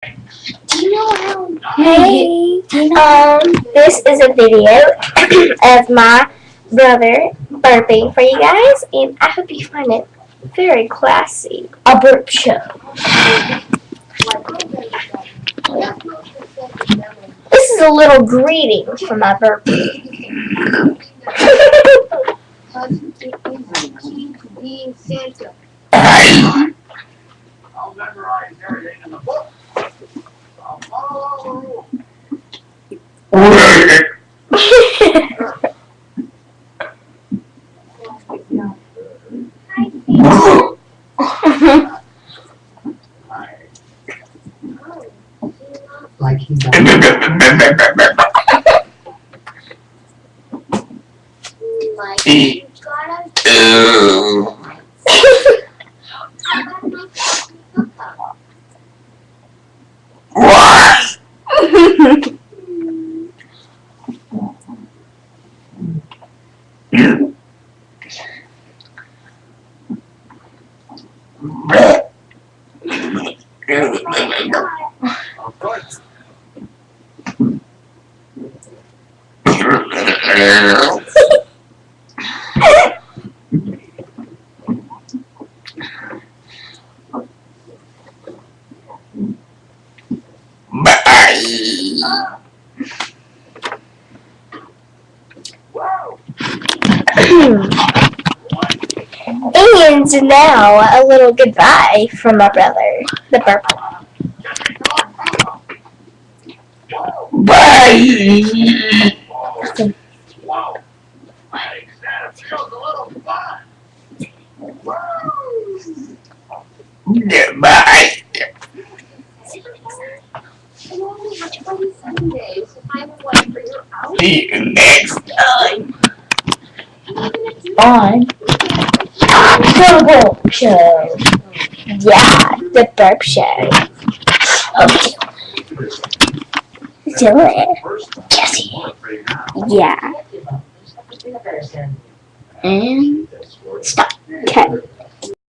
Do you know how? Hey, This is a video of my brother burping for you guys, and I hope you find it very classy. A burp show. This is a little greeting for my burping. I'll memorize everything in the book. I'll follow all the rules. like he's Of course. Wow. And now a little goodbye from my brother, the burp. Bye. Wow. Thanks, that feels a little fun. Goodbye. You only have 27 days to find one for your house. See you next time. On the burp show. Yeah, the burp show. Okay. Do it. Jesse. Yeah. And stop. Okay.